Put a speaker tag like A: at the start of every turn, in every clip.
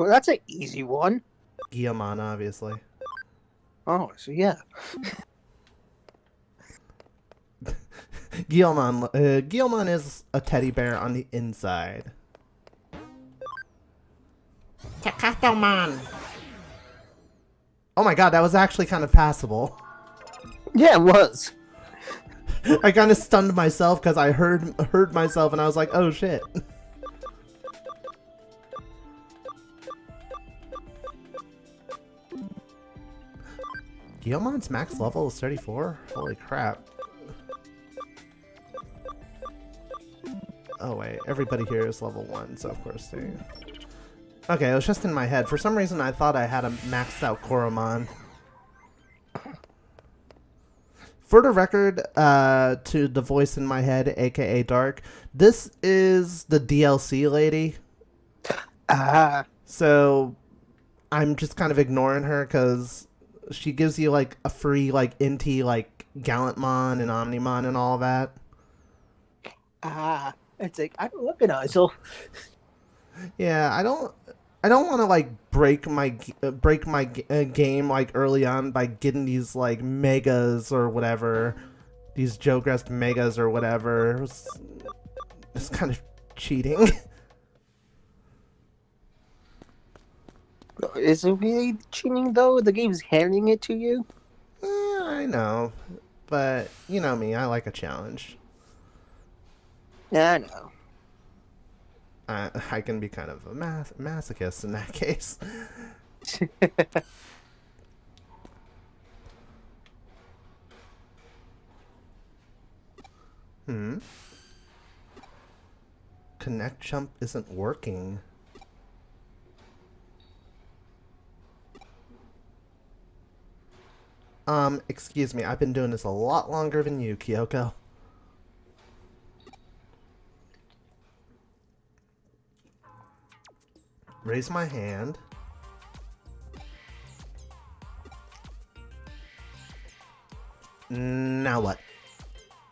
A: Well, that's an easy one.
B: Guillemon, obviously.
A: Oh, so yeah.
B: Guillemon is a teddy bear on the inside. Takatomon. Oh my god, that was actually kind of passable.
A: Yeah, it was.
B: I kind of stunned myself because I heard myself and I was like, oh shit. Guillemon's max level is 34? Holy crap. Oh wait, everybody here is level 1, so of course they... Okay, it was just in my head. For some reason I thought I had a maxed out Koromon. For the record, to the voice in my head, aka Dark, this is the DLC lady. So I'm just kind of ignoring her because she gives you like a free like Inti like Gallantmon and Omnimon and all that.
A: It's like I don't recognize her.
B: Yeah, I don't want to like break my game like early on by getting these like megas or whatever, these Jogrest megas or whatever. It's kind of cheating.
A: Is it really cheating though? The game's handing it to you.
B: I know, but you know me, I like a challenge.
A: Yeah, I know.
B: I can be kind of a masochist in that case. Connect jump isn't working. Excuse me, I've been doing this a lot longer than you, Kyoko. Raise my hand. Now what?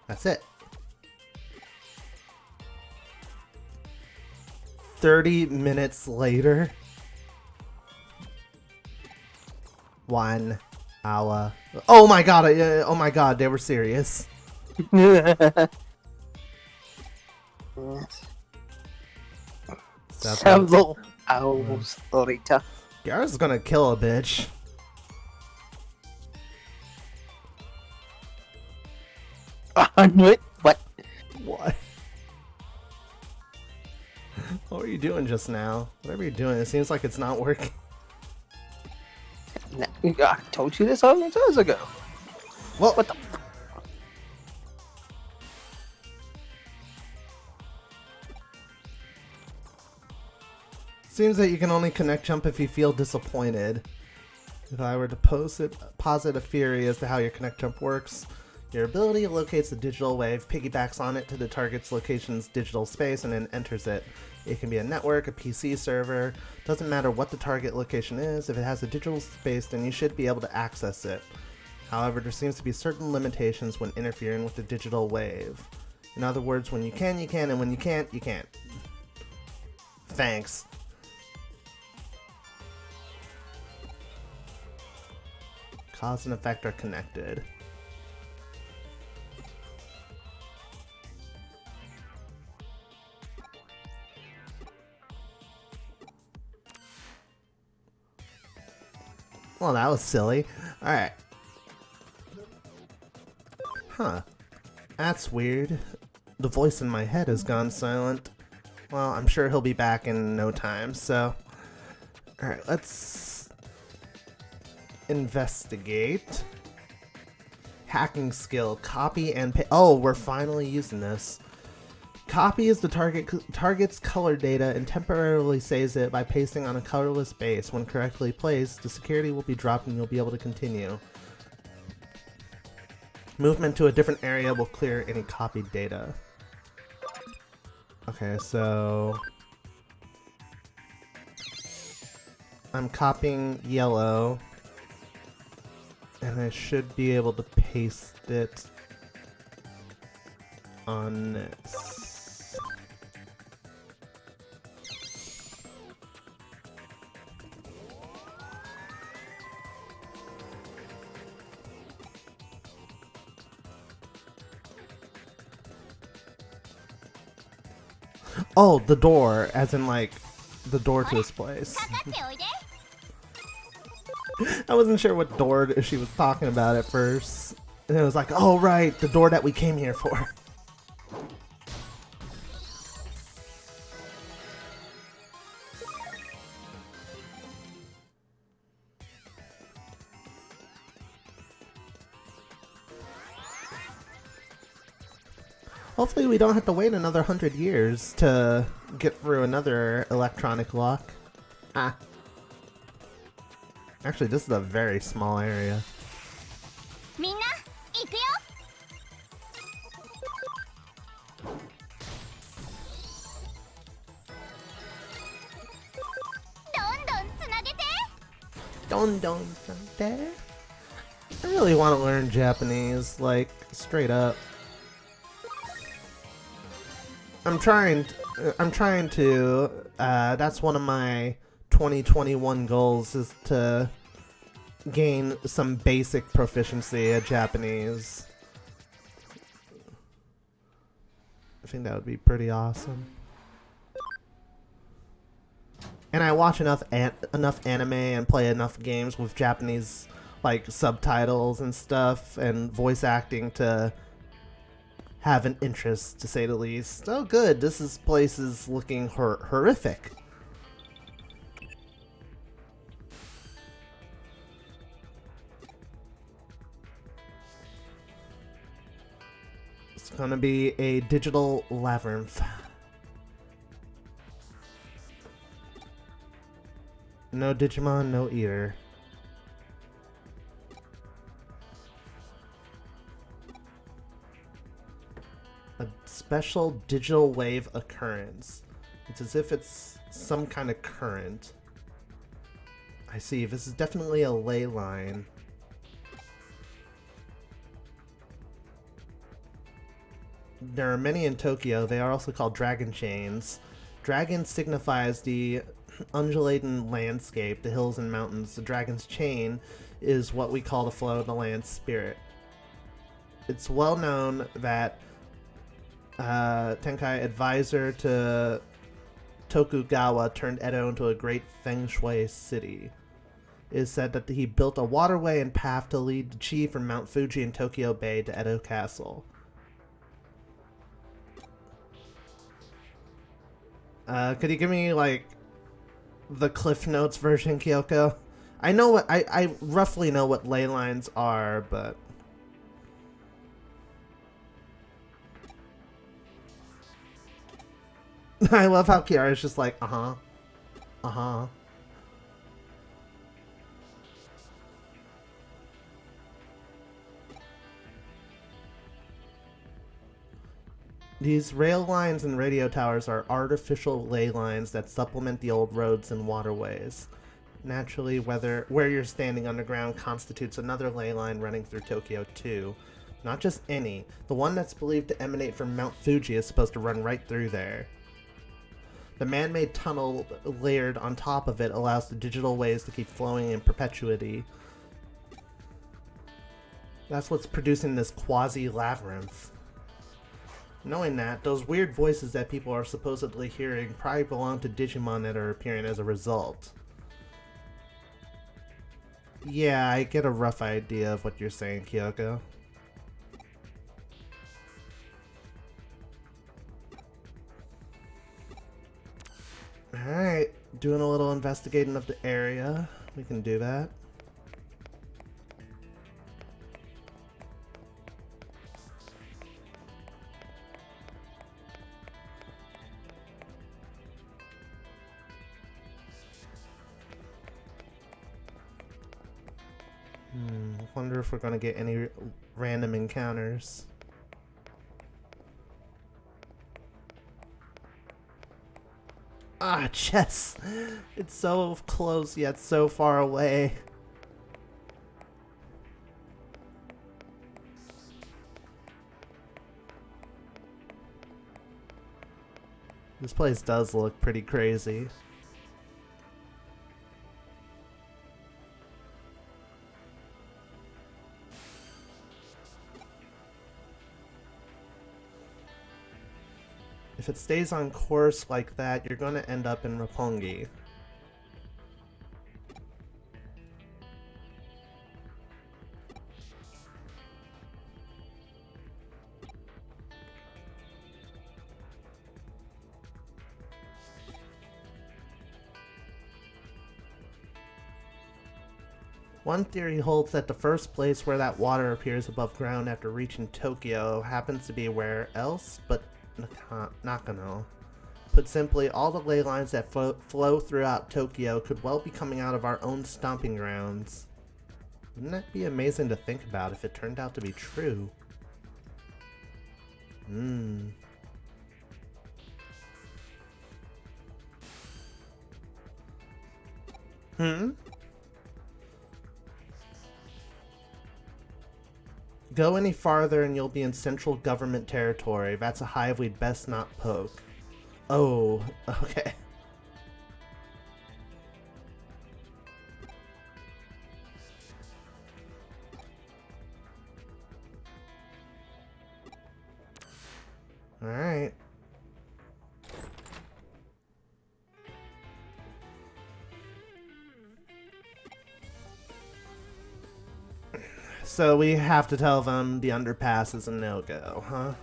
B: That's it. 30 minutes later. 1 hour. Oh my god! Oh my god! They were serious.
A: Several hours later.
B: Gar's gonna kill a bitch.
A: What?
B: What? What were you doing just now? Whatever you're doing, it seems like it's not working.
A: I told you this 100 times ago.
B: Well,
A: What the?
B: Seems that you can only connect jump if you feel disappointed. If I were to posit a theory as to how your connect jump works, your ability locates a digital wave, piggybacks on it to the target's location's digital space, and then enters it. It can be a network, a PC server, doesn't matter what the target location is. If it has a digital space, then you should be able to access it. However, there seems to be certain limitations when interfering with the digital wave. In other words, when you can, and when you can't, you can't. Thanks. Cause and effect are connected. Well, that was silly. Alright. Huh. That's weird. The voice in my head has gone silent. Well, I'm sure he'll be back in no time, so... Alright, let's... investigate. Hacking skill. Copy and paste. Oh, we're finally using this. Copies the target's color data and temporarily saves it by pasting on a colorless base. When correctly placed, the security will be dropped and you'll be able to continue. Movement to a different area will clear any copied data. Okay, so... I'm copying yellow. And I should be able to paste it on this. Oh, the door, as in like the door to this place. I wasn't sure what door she was talking about at first. And it was like, oh right, the door that we came here for. Hopefully we don't have to wait another 100 years to get through another electronic lock. Ah. Actually, this is a very small area. Don don don. I really want to learn Japanese, like, straight up. I'm trying to, that's one of my 2021 goals, is to gain some basic proficiency at Japanese. I think that would be pretty awesome. And I watch enough anime and play enough games with Japanese, like, subtitles and stuff and voice acting to have an interest, to say the least. Oh good, this place is looking horrific. It's gonna be a digital labyrinth. No Digimon, no eater. A special digital wave occurrence. It's as if it's some kind of current. I see, this is definitely a ley line. There are many in Tokyo. They are also called dragon chains. Dragon signifies the undulating landscape, the hills and mountains. The dragon's chain is what we call the flow of the land spirit. It's well known that Tenkai, advisor to Tokugawa, turned Edo into a great feng shui city. It is said that he built a waterway and path to lead the chi from Mount Fuji in Tokyo Bay to Edo Castle. Could you give me, like, the Cliff Notes version, Kyoko? I know what I roughly know what ley lines are, but I love how Kiara's just like, uh-huh. Uh-huh. These rail lines and radio towers are artificial ley lines that supplement the old roads and waterways. Naturally, where you're standing underground constitutes another ley line running through Tokyo too. Not just any. The one that's believed to emanate from Mount Fuji is supposed to run right through there. The man-made tunnel layered on top of it allows the digital waves to keep flowing in perpetuity. That's what's producing this quasi-labyrinth. Knowing that, those weird voices that people are supposedly hearing probably belong to Digimon that are appearing as a result. Yeah, I get a rough idea of what you're saying, Kyoko. Alright, doing a little investigating of the area. We can do that. Wonder if we're gonna get any random encounters. Ah, chess! It's so close yet so far away. This place does look pretty crazy. If it stays on course like that, you're going to end up in Roppongi. One theory holds that the first place where that water appears above ground after reaching Tokyo happens to be where else but Nakano. Put simply, all the ley lines that flow throughout Tokyo could well be coming out of our own stomping grounds. Wouldn't that be amazing to think about if it turned out to be true? Go any farther and you'll be in central government territory. That's a hive we'd best not poke. Oh, okay. Alright. So we have to tell them the underpass is a no-go, huh?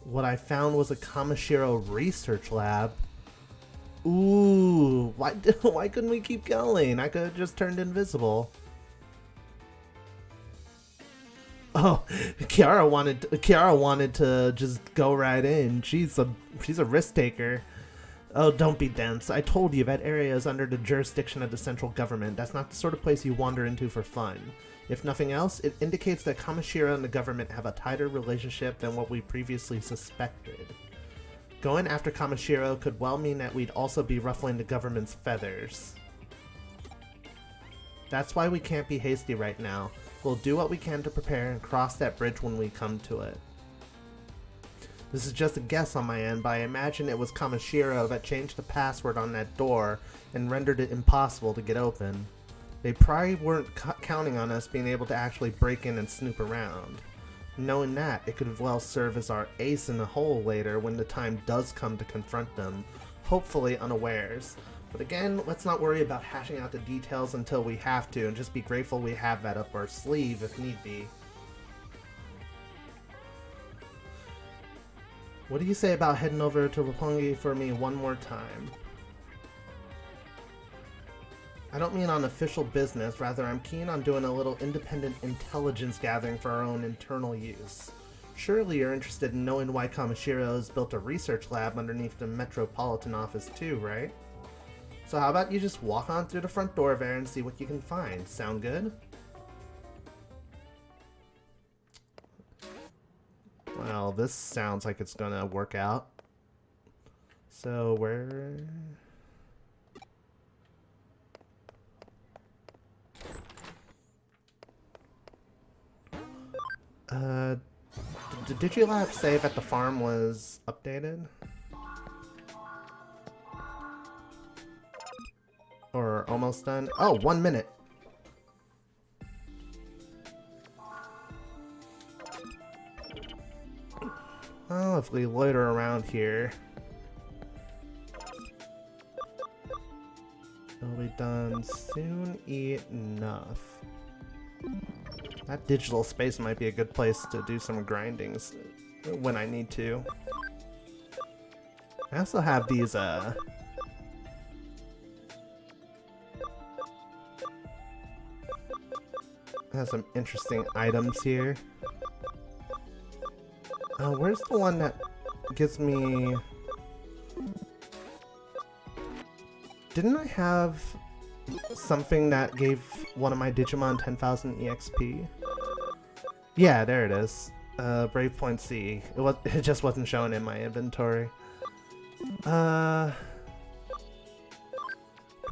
B: What I found was a Kamishiro research lab. Ooh, why couldn't we keep going? I could have just turned invisible. Oh, Kiara wanted to just go right in. She's a risk taker. Oh, don't be dense. I told you that area is under the jurisdiction of the central government. That's not the sort of place you wander into for fun. If nothing else, it indicates that Kamishiro and the government have a tighter relationship than what we previously suspected. Going after Kamishiro could well mean that we'd also be ruffling the government's feathers. That's why we can't be hasty right now. We'll do what we can to prepare and cross that bridge when we come to it. This is just a guess on my end, but I imagine it was Kamishiro that changed the password on that door and rendered it impossible to get open. They probably weren't counting on us being able to actually break in and snoop around. Knowing that, it could well serve as our ace in the hole later when the time does come to confront them, hopefully unawares. But again, let's not worry about hashing out the details until we have to, and just be grateful we have that up our sleeve if need be. What do you say about heading over to Roppongi for me one more time? I don't mean on official business, rather I'm keen on doing a little independent intelligence gathering for our own internal use. Surely you're interested in knowing why Kamishiro has built a research lab underneath the Metropolitan office too, right? So how about you just walk on through the front door there and see what you can find. Sound good? Well, this sounds like it's gonna work out. So where... Did Digilab say that the farm was updated? Or almost done? Oh, 1 minute. Well, if we loiter around here, it'll be done soon enough. That digital space might be a good place to do some grindings when I need to. I also have these, has some interesting items here. Where's the one that gives me... Didn't I have something that gave one of my Digimon 10,000 EXP? Yeah, there it is. Brave Point C. It just wasn't showing in my inventory. Do I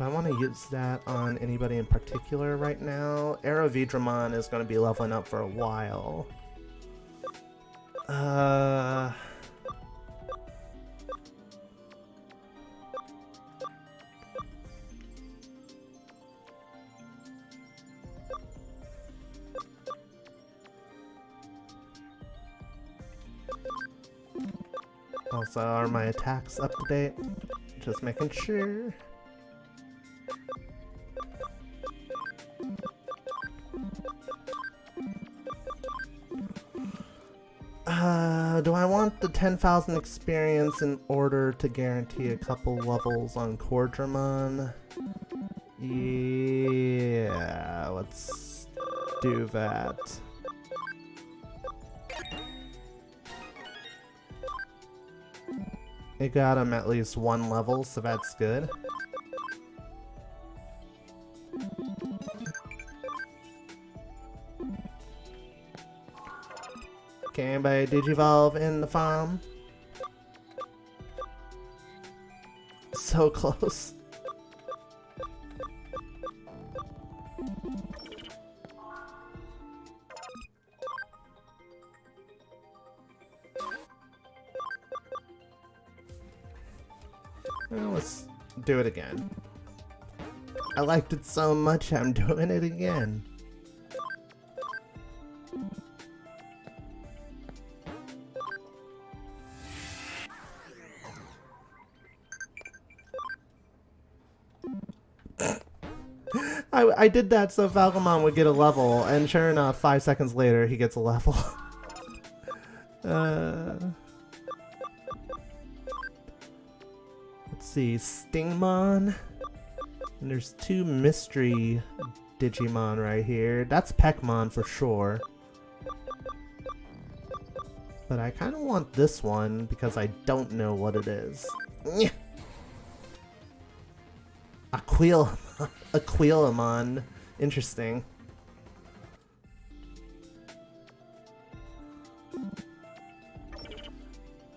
B: want to use that on anybody in particular right now? Aerovidramon is going to be leveling up for a while. Also, are my attacks up to date? Just making sure. Do I want the 10,000 experience in order to guarantee a couple levels on Digimon? Yeah, let's do that. It got him at least one level, so that's good. Can anybody digivolve in the farm? So close. Well, let's do it again. I liked it so much, I'm doing it again. I did that so Falcomon would get a level, and sure enough, 5 seconds later, he gets a level. Let's see, Stingmon. And there's 2 mystery Digimon right here. That's Peckmon for sure. But I kind of want this one because I don't know what it is. Aquilamon. Interesting.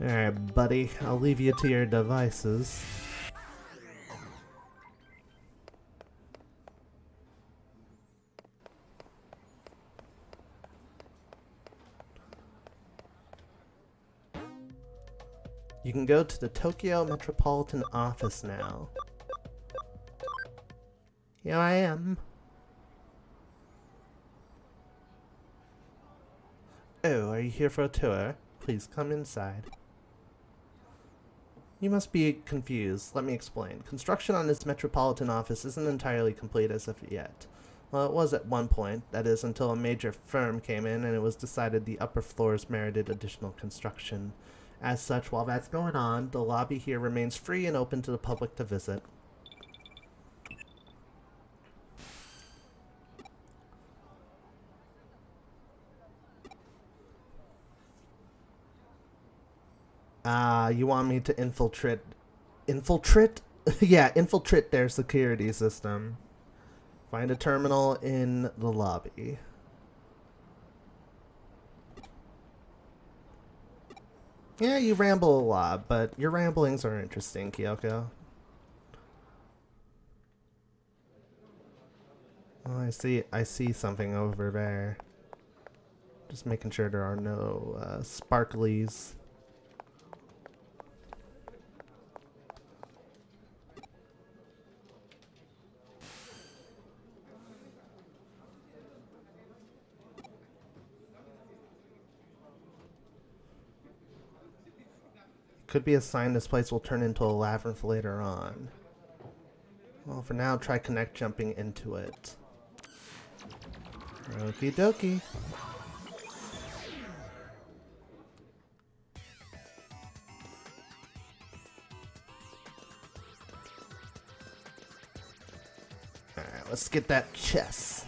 B: Alright, buddy. I'll leave you to your devices. You can go to the Tokyo Metropolitan Office now. Here I am. Oh, are you here for a tour? Please come inside. You must be confused. Let me explain. Construction on this Metropolitan Office isn't entirely complete as of yet. Well, it was at one point, that is, until a major firm came in and it was decided the upper floors merited additional construction. As such, while that's going on, the lobby here remains free and open to the public to visit. You want me to infiltrate? Yeah, infiltrate their security system. Find a terminal in the lobby. Yeah, you ramble a lot, but your ramblings are interesting, Kyoko. Oh, I see something over there. Just making sure there are no sparklies. Could be a sign this place will turn into a labyrinth later on. Well, for now, try connect jumping into it. Okie dokie. Alright, let's get that chest.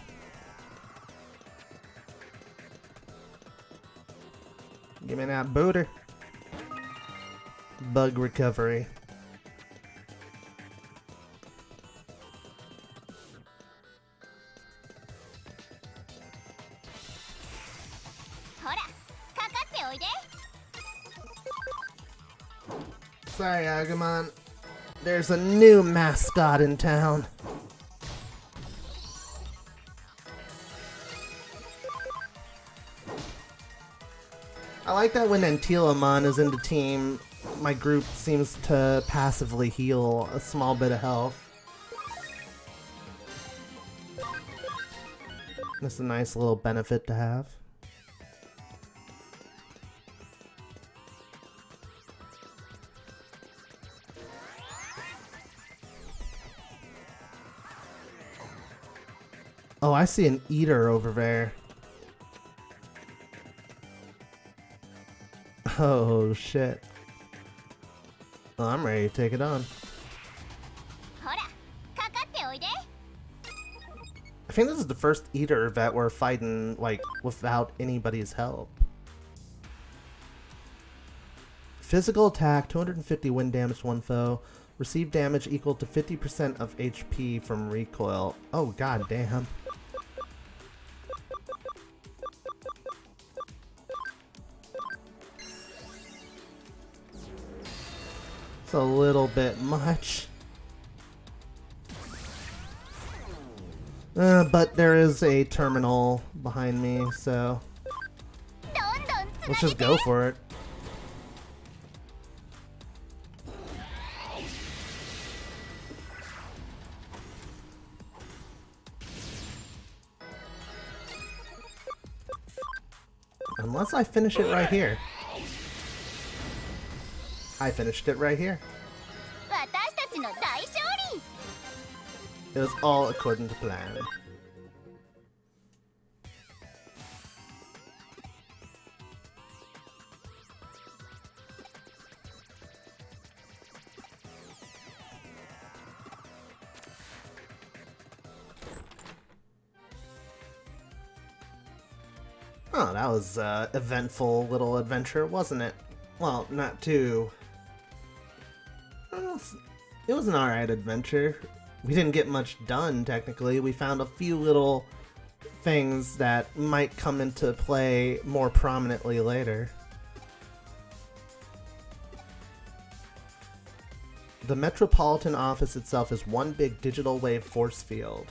B: Give me that booter. Bug recovery. Sorry, Agumon. There's a new mascot in town. I like that when Antilamon is in the team, my group seems to passively heal a small bit of health. That's a nice little benefit to have. Oh, I see an eater over there. Oh, shit. Well, I'm ready to take it on. I think this is the first eater that we're fighting, like, without anybody's help. Physical attack, 250 wind damage to one foe. Receive damage equal to 50% of HP from recoil. Oh, god damn. It's a little bit much. But there is a terminal behind me, so let's just go for it. Unless I finish it right here. I finished it right here. It was all according to plan. Oh, that was an eventful little adventure, wasn't it? Well, not too... It was an alright adventure. We didn't get much done, technically. We found a few little things that might come into play more prominently later. The Metropolitan Office itself is one big digital wave force field.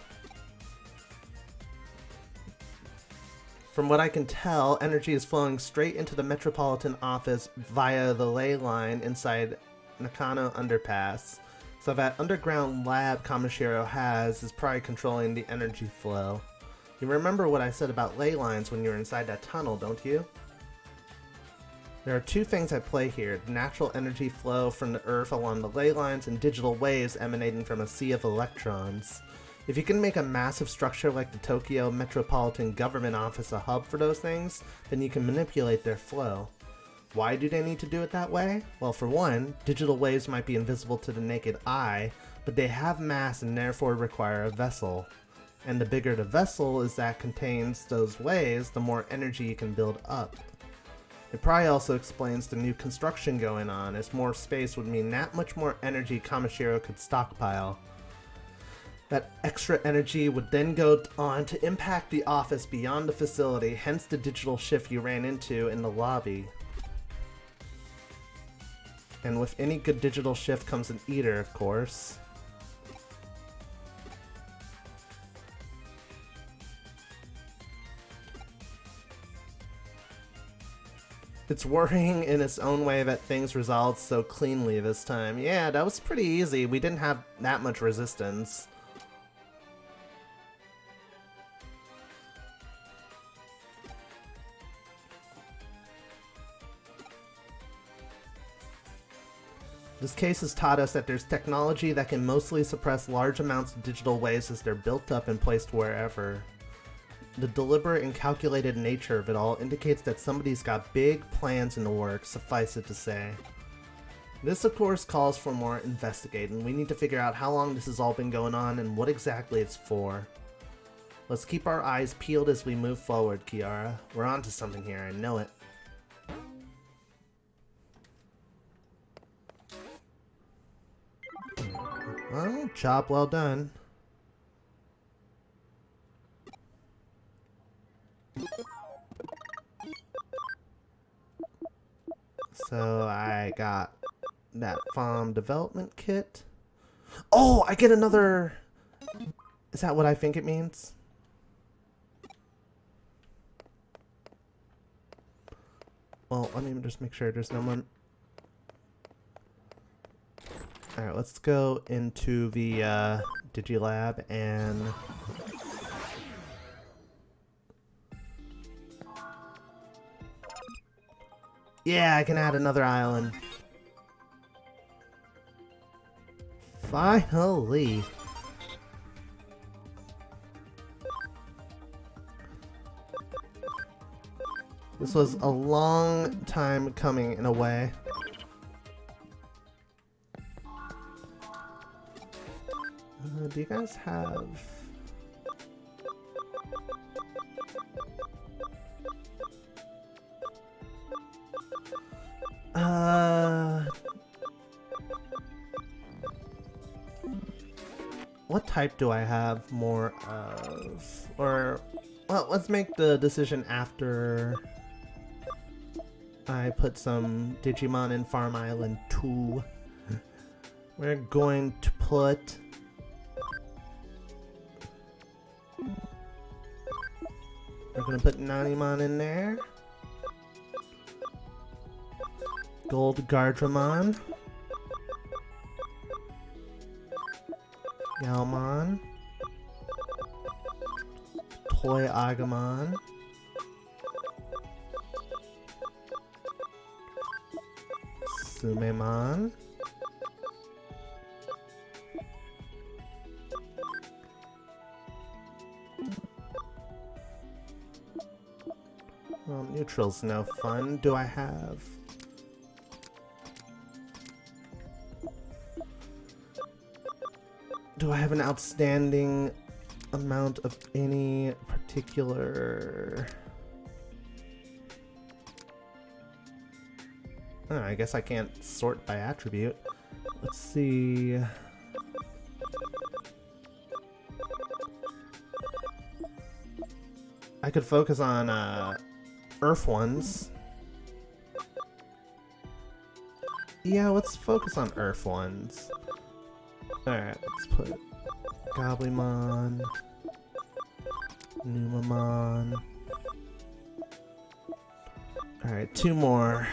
B: From what I can tell, energy is flowing straight into the Metropolitan Office via the ley line inside Nakano Underpass. So that underground lab Kamishiro has is probably controlling the energy flow. You remember what I said about ley lines when you were inside that tunnel, don't you? There are two things at play here: the natural energy flow from the Earth along the ley lines and digital waves emanating from a sea of electrons. If you can make a massive structure like the Tokyo Metropolitan Government Office a hub for those things, then you can manipulate their flow. Why do they need to do it that way? Well, for one, digital waves might be invisible to the naked eye, but they have mass and therefore require a vessel. And the bigger the vessel is that contains those waves, the more energy you can build up. It probably also explains the new construction going on, as more space would mean that much more energy Kamishiro could stockpile. That extra energy would then go on to impact the office beyond the facility, hence the digital shift you ran into in the lobby. And with any good digital shift comes an eater, of course. It's worrying in its own way that things resolved so cleanly this time. Yeah, that was pretty easy. We didn't have that much resistance. This case has taught us that there's technology that can mostly suppress large amounts of digital waves as they're built up and placed wherever. The deliberate and calculated nature of it all indicates that somebody's got big plans in the works, suffice it to say. This of course calls for more investigating. We need to figure out how long this has all been going on and what exactly it's for. Let's keep our eyes peeled as we move forward, Kiara. We're onto something here, I know it. Well, job well done. So I got that farm development kit. Oh, I get another... Is that what I think it means? Well, let me just make sure there's no one... Alright, let's go into the Digilab and... Yeah, I can add another island. Finally! This was a long time coming in a way. Do you guys have... What type do I have more of? Or, well, let's make the decision after I put some Digimon in Farm Island 2. We're going to put... We're going to put Nanimon in there. Gold Gardramon. Yalmon. Toy Agumon. Sumemon. Well, neutral's no fun. Do I have... Do I have an outstanding amount of any particular... Oh, I guess I can't sort by attribute. Let's see... I could focus on Earth ones. Yeah, let's focus on Earth ones. Alright, let's put Goblimon, Numamon. Alright, 2 more.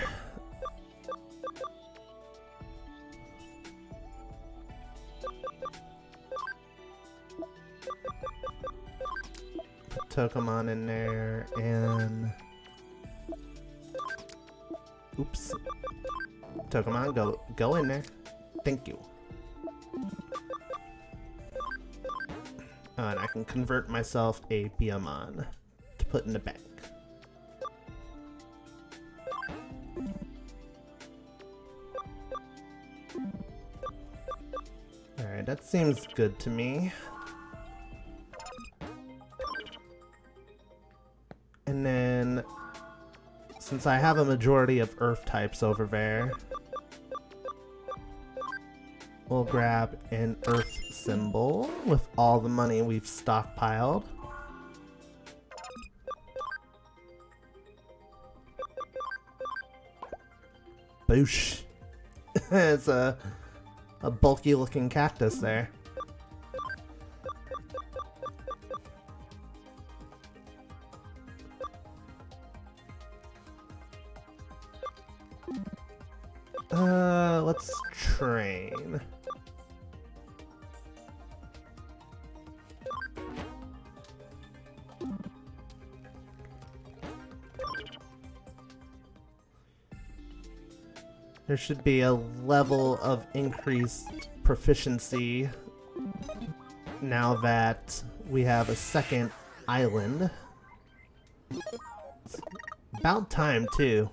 B: Put Tokamon in there, and... Oops. Tokamon, go in there. Thank you. And I can convert myself a Biyamon to put in the bank. Alright, that seems good to me. And then, since I have a majority of Earth types over there, we'll grab an Earth symbol with all the money we've stockpiled. Boosh. It's a bulky looking cactus there. Let's train. There should be a level of increased proficiency now that we have a second island. It's about time, too.